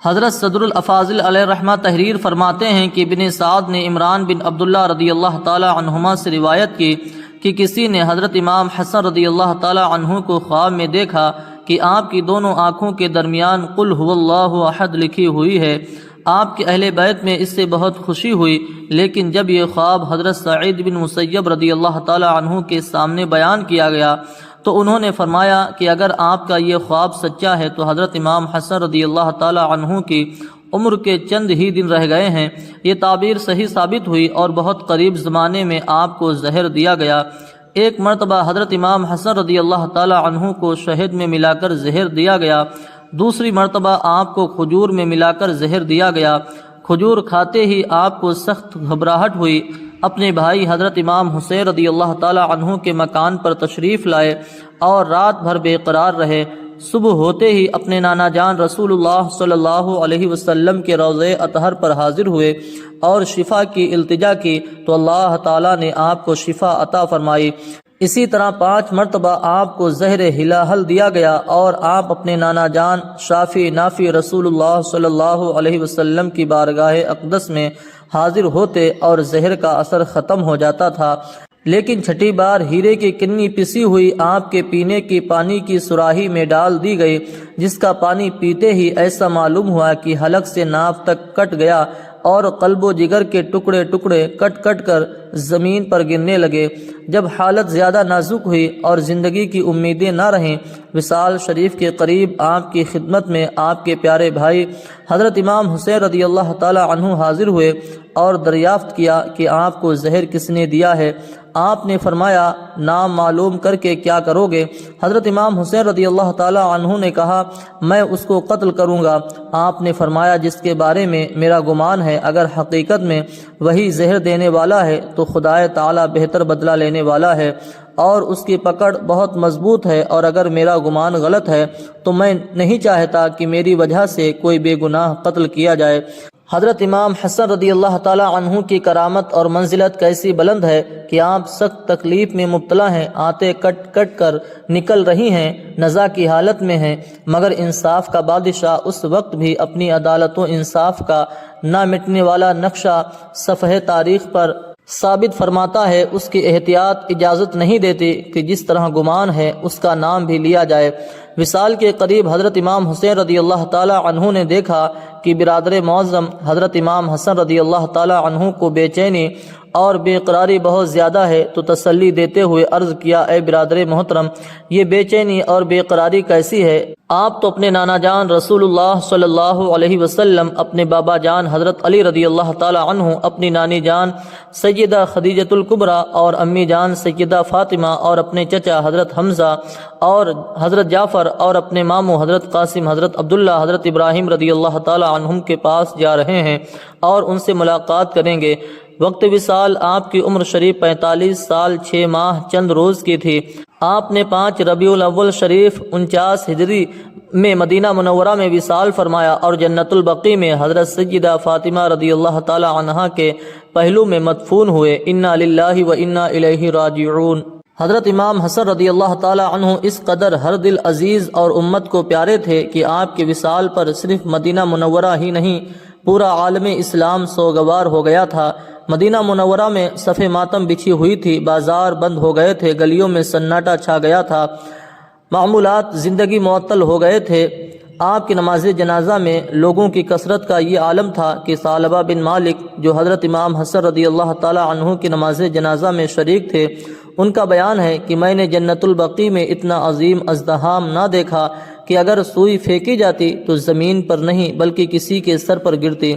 حضرت صدر الافاضل علیہ رحمہ تحریر فرماتے ہیں کہ ابن سعد نے عمران بن عبداللہ رضی اللہ تعالی عنہما سے روایت کی کہ کسی نے حضرت امام حسن رضی اللہ تعالی عنہ کو خواب میں دیکھا کہ آپ کی دونوں آنکھوں کے درمیان قل هو اللہ احد لکھی ہوئی ہے۔ آپ کے اہل بیت میں اس سے بہت خوشی ہوئی، لیکن جب یہ خواب حضرت سعید بن مسیب رضی اللہ تعالی عنہ کے سامنے بیان کیا گیا تو انہوں نے فرمایا کہ اگر آپ کا یہ خواب سچا ہے تو حضرت امام حسن رضی اللہ تعالی عنہ کی عمر کے چند ہی دن رہ گئے ہیں۔ یہ تعبیر صحیح ثابت ہوئی اور بہت قریب زمانے میں آپ کو زہر دیا گیا۔ ایک مرتبہ حضرت امام حسن رضی اللہ تعالی عنہ کو شہد میں ملا کر زہر دیا گیا، دوسری مرتبہ آپ کو کھجور میں ملا کر زہر دیا گیا۔ کھجور کھاتے ہی آپ کو سخت گھبراہٹ ہوئی۔ اپنے بھائی حضرت امام حسین رضی اللہ تعالی عنہ کے مکان پر تشریف لائے اور رات بھر بے قرار رہے۔ صبح ہوتے ہی اپنے نانا جان رسول اللہ صلی اللہ علیہ وسلم کے روضہ اطہر پر حاضر ہوئے اور شفا کی التجا کی تو اللہ تعالیٰ نے آپ کو شفا عطا فرمائی۔ اسی طرح 5 مرتبہ آپ کو زہر ہلاہل دیا گیا اور آپ اپنے نانا جان شافی نافی رسول اللہ صلی اللہ علیہ وسلم کی بارگاہ اقدس میں حاضر ہوتے اور زہر کا اثر ختم ہو جاتا تھا، لیکن چھٹی بار ہیرے کی کنی پسی ہوئی آپ کے پینے کی پانی کی سراہی میں ڈال دی گئی، جس کا پانی پیتے ہی ایسا معلوم ہوا کہ حلق سے ناف تک کٹ گیا اور قلب و جگر کے ٹکڑے ٹکڑے کٹ کٹ کر زمین پر گرنے لگے۔ جب حالت زیادہ نازک ہوئی اور زندگی کی امیدیں نہ رہیں، وصال شریف کے قریب آپ کی خدمت میں آپ کے پیارے بھائی حضرت امام حسین رضی اللہ تعالی عنہ حاضر ہوئے اور دریافت کیا کہ آپ کو زہر کس نے دیا ہے۔ آپ نے فرمایا نام معلوم کر کے کیا کرو گے؟ حضرت امام حسین رضی اللہ تعالی عنہ نے کہا میں اس کو قتل کروں گا۔ آپ نے فرمایا جس کے بارے میں میرا گمان ہے اگر حقیقت میں وہی زہر دینے والا ہے تو خدائے تعالی بہتر بدلہ لینے والا ہے اور اس کی پکڑ بہت مضبوط ہے، اور اگر میرا گمان غلط ہے تو میں نہیں چاہتا کہ میری وجہ سے کوئی بے گناہ قتل کیا جائے۔ حضرت امام حسن رضی اللہ تعالی عنہ کی کرامت اور منزلت کیسی بلند ہے کہ آپ سخت تکلیف میں مبتلا ہیں، آتے کٹ کٹ کر نکل رہی ہیں، نزا کی حالت میں ہیں، مگر انصاف کا بادشاہ اس وقت بھی اپنی عدالت و انصاف کا نہ مٹنے والا نقشہ صفحہ تاریخ پر ثابت فرماتا ہے۔ اس کی احتیاط اجازت نہیں دیتی کہ جس طرح گمان ہے اس کا نام بھی لیا جائے۔ وصال کے قریب حضرت امام حسین رضی اللہ تعالی عنہ نے دیکھا کہ برادر معظم حضرت امام حسن رضی اللہ تعالی عنہ کو بے چینی اور بے قراری بہت زیادہ ہے، تو تسلی دیتے ہوئے عرض کیا اے برادر محترم، یہ بے چینی اور بے قراری کیسی ہے؟ آپ تو اپنے نانا جان رسول اللہ صلی اللہ علیہ وسلم، اپنے بابا جان حضرت علی رضی اللہ تعالی عنہ، اپنی نانی جان سیدہ خدیجۃ الکبریٰ اور امی جان سیدہ فاطمہ اور اپنے چچا حضرت حمزہ اور حضرت جعفر اور اپنے ماموں حضرت قاسم حضرت عبداللہ حضرت ابراہیم رضی اللہ تعالی عنہم کے پاس جا رہے ہیں اور ان سے ملاقات کریں گے۔ وقت وصال آپ کی عمر شریف 45 سال 6 ماہ چند روز کی تھی۔ آپ نے 5 ربیع الاول شریف 49 ہجری میں مدینہ منورہ میں وصال فرمایا اور جنت البقیع میں حضرت سیدہ فاطمہ رضی اللہ تعالی عنہا کے پہلو میں مدفون ہوئے۔ انا للہ و انا الیہ راجعون۔ حضرت امام حسن رضی اللہ تعالی عنہ اس قدر ہر دل عزیز اور امت کو پیارے تھے کہ آپ کے وصال پر صرف مدینہ منورہ ہی نہیں پورا عالم اسلام سوگوار ہو گیا تھا۔ مدینہ منورہ میں صف ماتم بچھی ہوئی تھی، بازار بند ہو گئے تھے، گلیوں میں سناٹا چھا گیا تھا، معمولات زندگی معطل ہو گئے تھے۔ آپ کی نماز جنازہ میں لوگوں کی کثرت کا یہ عالم تھا کہ ثعلبہ بن مالک جو حضرت امام حسن رضی اللہ تعالی عنہ کی نماز جنازہ میں شریک تھے، ان کا بیان ہے کہ میں نے جنت البقیع میں اتنا عظیم ازدحام نہ دیکھا کہ اگر سوئی پھینکی جاتی تو زمین پر نہیں بلکہ کسی کے سر پر گرتی۔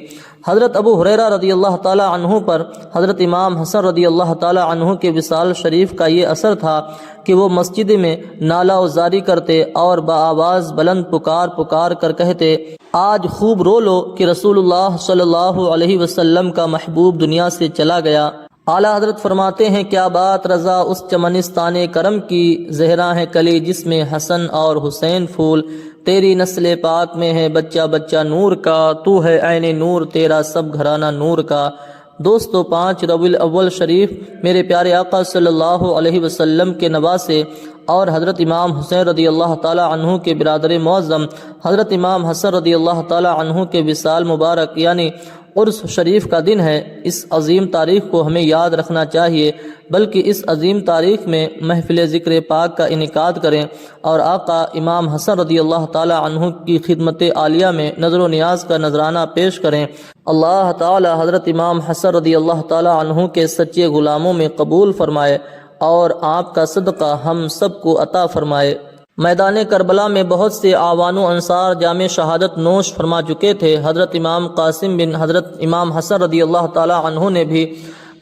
حضرت ابو ہریرہ رضی اللہ تعالی عنہ پر حضرت امام حسن رضی اللہ تعالی عنہ کے وصال شریف کا یہ اثر تھا کہ وہ مسجد میں نالہ و زاری کرتے اور بآواز بلند پکار پکار کر کہتے آج خوب رو لو کہ رسول اللہ صلی اللہ علیہ وسلم کا محبوب دنیا سے چلا گیا۔ اعلیٰ حضرت فرماتے ہیں کیا بات رضا اس چمنستان کرم کی، زہراں ہے کلی جس میں حسن اور حسین پھول، تیری نسل پاک میں ہے بچہ بچہ نور کا، تو ہے عین نور تیرا سب گھرانہ نور کا۔ دوستو 5 ربیع الاول شریف میرے پیارے آقا صلی اللہ علیہ وسلم کے نواسے اور حضرت امام حسین رضی اللہ تعالی عنہ کے برادر معظم حضرت امام حسن رضی اللہ تعالی عنہ کے وصال مبارک یعنی عرس شریف کا دن ہے۔ اس عظیم تاریخ کو ہمیں یاد رکھنا چاہیے، بلکہ اس عظیم تاریخ میں محفل ذکر پاک کا انعقاد کریں اور آقا امام حسن رضی اللہ تعالی عنہ کی خدمت عالیہ میں نظر و نیاز کا نذرانہ پیش کریں۔ اللہ تعالی حضرت امام حسن رضی اللہ تعالی عنہ کے سچے غلاموں میں قبول فرمائے اور آپ کا صدقہ ہم سب کو عطا فرمائے۔ میدان کربلا میں بہت سے آوان و انصار جام شہادت نوش فرما چکے تھے۔ حضرت امام قاسم بن حضرت امام حسن رضی اللہ تعالی عنہ نے بھی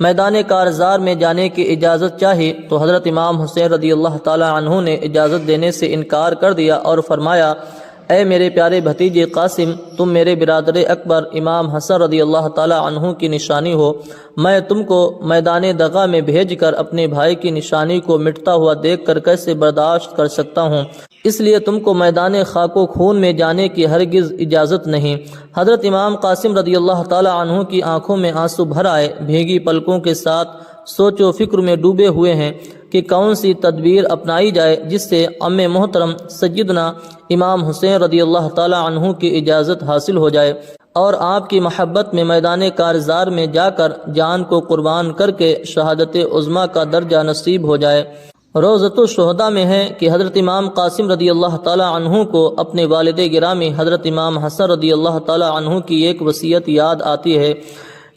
میدان کارزار میں جانے کی اجازت چاہی تو حضرت امام حسین رضی اللہ تعالی عنہ نے اجازت دینے سے انکار کر دیا اور فرمایا، اے میرے پیارے بھتیجے قاسم، تم میرے برادر اکبر امام حسن رضی اللہ تعالی عنہ کی نشانی ہو، میں تم کو میدان دغا میں بھیج کر اپنے بھائی کی نشانی کو مٹتا ہوا دیکھ کر کیسے برداشت کر سکتا ہوں، اس لیے تم کو میدان خاک و خون میں جانے کی ہرگز اجازت نہیں۔ حضرت امام قاسم رضی اللہ تعالی عنہ کی آنکھوں میں آنسو بھر آئے، بھیگی پلکوں کے ساتھ سوچ و فکر میں ڈوبے ہوئے ہیں کہ کون سی تدبیر اپنائی جائے جس سے ام محترم سیدنا امام حسین رضی اللہ تعالی عنہ کی اجازت حاصل ہو جائے اور آپ کی محبت میں میدان کارزار میں جا کر جان کو قربان کر کے شہادت عظمیٰ کا درجہ نصیب ہو جائے۔ روضۃ الشہداء میں ہے کہ حضرت امام قاسم رضی اللہ تعالی عنہ کو اپنے والد گرامی حضرت امام حسن رضی اللہ تعالی عنہ کی ایک وصیت یاد آتی ہے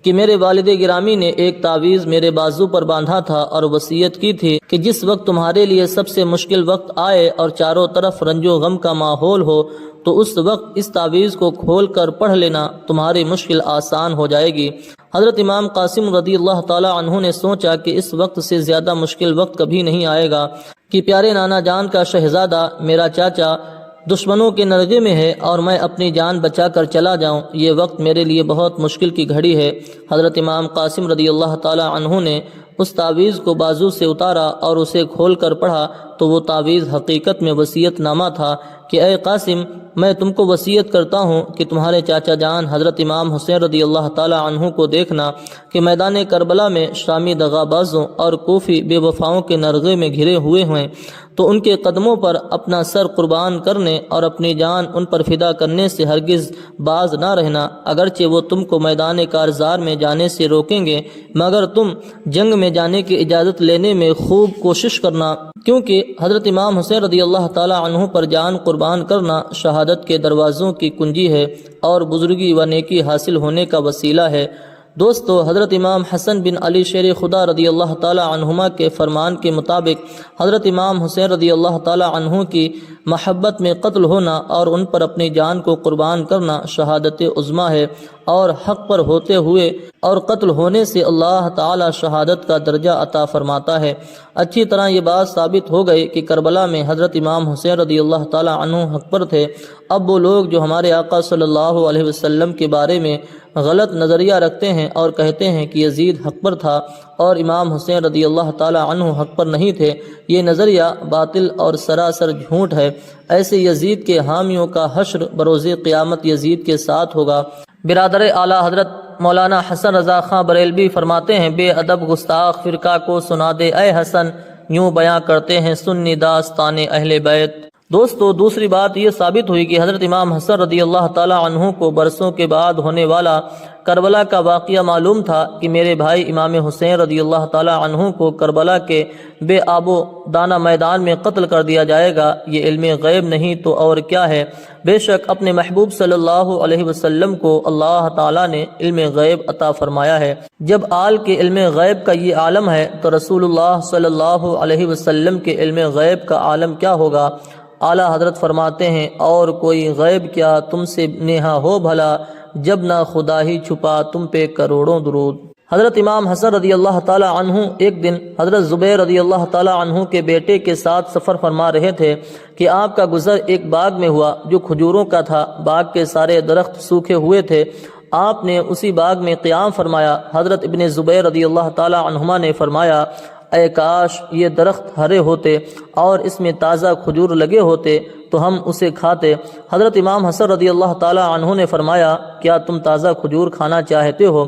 کہ میرے والد گرامی نے ایک تعویذ میرے بازو پر باندھا تھا اور وصیت کی تھی کہ جس وقت تمہارے لیے سب سے مشکل وقت آئے اور چاروں طرف رنج و غم کا ماحول ہو تو اس وقت اس تعویذ کو کھول کر پڑھ لینا، تمہاری مشکل آسان ہو جائے گی۔ حضرت امام قاسم رضی اللہ تعالی عنہ نے سوچا کہ اس وقت سے زیادہ مشکل وقت کبھی نہیں آئے گا کہ پیارے نانا جان کا شہزادہ میرا چاچا دشمنوں کے نرغے میں ہے اور میں اپنی جان بچا کر چلا جاؤں، یہ وقت میرے لیے بہت مشکل کی گھڑی ہے۔ حضرت امام قاسم رضی اللہ تعالی عنہ نے اس تعویذ کو بازو سے اتارا اور اسے کھول کر پڑھا تو وہ تعویذ حقیقت میں وصیت نامہ تھا کہ اے قاسم، میں تم کو وصیت کرتا ہوں کہ تمہارے چاچا جان حضرت امام حسین رضی اللہ تعالی عنہ کو دیکھنا کہ میدان کربلا میں شامی دغابازوں اور کوفی بے وفاؤں کے نرغے میں گھرے ہوئے ہیں تو ان کے قدموں پر اپنا سر قربان کرنے اور اپنی جان ان پر فدا کرنے سے ہرگز باز نہ رہنا، اگرچہ وہ تم کو میدان کارزار میں جانے سے روکیں گے مگر تم جنگ میں جانے کی اجازت لینے میں خوب کوشش کرنا، کیونکہ حضرت امام حسین رضی اللہ تعالی عنہ پر جان قربان کرنا شہادت کے دروازوں کی کنجی ہے اور بزرگی و نیکی حاصل ہونے کا وسیلہ ہے۔ دوستو، حضرت امام حسن بن علی شیر خدا رضی اللہ تعالی عنہما کے فرمان کے مطابق حضرت امام حسین رضی اللہ تعالی عنہ کی محبت میں قتل ہونا اور ان پر اپنی جان کو قربان کرنا شہادت عظمیٰ ہے اور حق پر ہوتے ہوئے اور قتل ہونے سے اللہ تعالی شہادت کا درجہ عطا فرماتا ہے۔ اچھی طرح یہ بات ثابت ہو گئی کہ کربلا میں حضرت امام حسین رضی اللہ تعالی عنہ حق پر تھے۔ اب وہ لوگ جو ہمارے آقا صلی اللہ علیہ وسلم کے بارے میں غلط نظریہ رکھتے ہیں اور کہتے ہیں کہ یزید حق پر تھا اور امام حسین رضی اللہ تعالی عنہ حق پر نہیں تھے، یہ نظریہ باطل اور سراسر جھوٹ ہے۔ ایسے یزید کے حامیوں کا حشر بروز قیامت یزید کے ساتھ ہوگا۔ برادر اعلیٰ حضرت مولانا حسن رضا خاں بریلوی فرماتے ہیں، بے ادب گستاخ فرقہ کو سنا دے اے حسن، یوں بیاں کرتے ہیں سنی داستان اہل بیت۔ دوستو، دوسری بات یہ ثابت ہوئی کہ حضرت امام حسن رضی اللہ تعالی عنہ کو برسوں کے بعد ہونے والا کربلا کا واقعہ معلوم تھا کہ میرے بھائی امام حسین رضی اللہ تعالی عنہ کو کربلا کے بے آب و دانہ میدان میں قتل کر دیا جائے گا، یہ علم غیب نہیں تو اور کیا ہے؟ بے شک اپنے محبوب صلی اللہ علیہ وسلم کو اللہ تعالی نے علم غیب عطا فرمایا ہے۔ جب آل کے علم غیب کا یہ عالم ہے تو رسول اللہ صلی اللہ علیہ وسلم کے علم غیب کا عالم کیا ہوگا؟ اعلیٰ حضرت فرماتے ہیں، اور کوئی غیب کیا تم سے نیہا ہو بھلا، جب نہ خدا ہی چھپا تم پہ کروڑوں درود۔ حضرت امام حسن رضی اللہ تعالی عنہ ایک دن حضرت زبیر رضی اللہ تعالی عنہ کے بیٹے کے ساتھ سفر فرما رہے تھے کہ آپ کا گزر ایک باغ میں ہوا جو کھجوروں کا تھا۔ باغ کے سارے درخت سوکھے ہوئے تھے۔ آپ نے اسی باغ میں قیام فرمایا۔ حضرت ابن زبیر رضی اللہ تعالی عنہما نے فرمایا، اے کاش یہ درخت ہرے ہوتے اور اس میں تازہ کھجور لگے ہوتے تو ہم اسے کھاتے۔ حضرت امام حسن رضی اللہ تعالی عنہ نے فرمایا کیا تم تازہ کھجور کھانا چاہتے ہو؟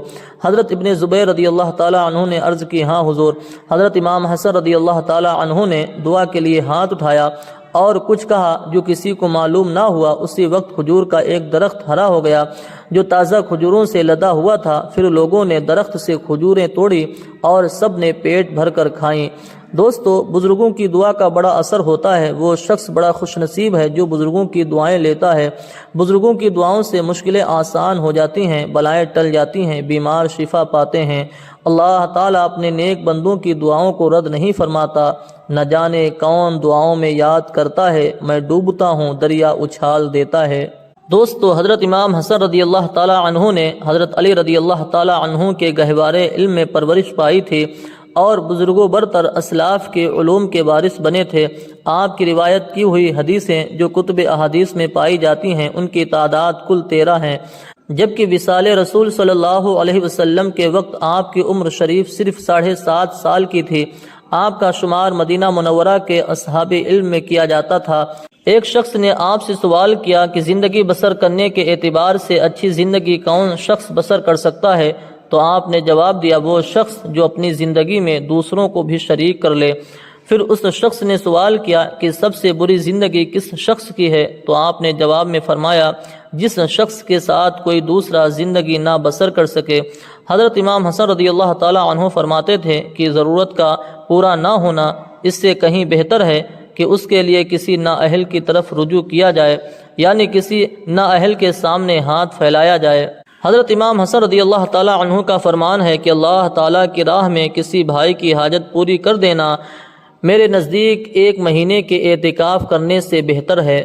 حضرت ابن زبیر رضی اللہ تعالی عنہ نے عرض کی ہاں حضور۔ حضرت امام حسن رضی اللہ تعالی عنہ نے دعا کے لیے ہاتھ اٹھایا اور کچھ کہا جو کسی کو معلوم نہ ہوا۔ اسی وقت کھجور کا ایک درخت ہرا ہو گیا جو تازہ کھجوروں سے لدا ہوا تھا۔ پھر لوگوں نے درخت سے کھجوریں توڑی اور سب نے پیٹ بھر کر کھائیں۔ دوستو، بزرگوں کی دعا کا بڑا اثر ہوتا ہے۔ وہ شخص بڑا خوش نصیب ہے جو بزرگوں کی دعائیں لیتا ہے۔ بزرگوں کی دعاؤں سے مشکلیں آسان ہو جاتی ہیں، بلائیں ٹل جاتی ہیں، بیمار شفا پاتے ہیں۔ اللہ تعالیٰ اپنے نیک بندوں کی دعاؤں کو رد نہیں فرماتا۔ نہ جانے کون دعاؤں میں یاد کرتا ہے، میں ڈوبتا ہوں دریا اچھال دیتا ہے۔ دوستو، حضرت امام حسن رضی اللہ تعالی عنہ نے حضرت علی رضی اللہ تعالی عنہ کے گہوارے علم میں پرورش پائی تھی اور بزرگوں برتر اسلاف کے علوم کے وارث بنے تھے۔ آپ کی روایت کی ہوئی حدیثیں جو کتب احادیث میں پائی جاتی ہیں ان کی تعداد کل 13 ہیں، جبکہ وصال رسول صلی اللہ علیہ وسلم کے وقت آپ کی عمر شریف صرف 7.5 سال کی تھی۔ آپ کا شمار مدینہ منورہ کے اصحاب علم میں کیا جاتا تھا۔ ایک شخص نے آپ سے سوال کیا کہ زندگی بسر کرنے کے اعتبار سے اچھی زندگی کون شخص بسر کر سکتا ہے؟ تو آپ نے جواب دیا وہ شخص جو اپنی زندگی میں دوسروں کو بھی شریک کر لے۔ پھر اس شخص نے سوال کیا کہ سب سے بری زندگی کس شخص کی ہے؟ تو آپ نے جواب میں فرمایا جس شخص کے ساتھ کوئی دوسرا زندگی نہ بسر کر سکے۔ حضرت امام حسن رضی اللہ تعالی عنہ فرماتے تھے کہ ضرورت کا پورا نہ ہونا اس سے کہیں بہتر ہے کہ اس کے لیے کسی نااہل کی طرف رجوع کیا جائے، یعنی کسی نااہل کے سامنے ہاتھ پھیلایا جائے۔ حضرت امام حسن رضی اللہ تعالی عنہ کا فرمان ہے کہ اللہ تعالیٰ کی راہ میں کسی بھائی کی حاجت پوری کر دینا میرے نزدیک 1 مہینے کے اعتکاف کرنے سے بہتر ہے۔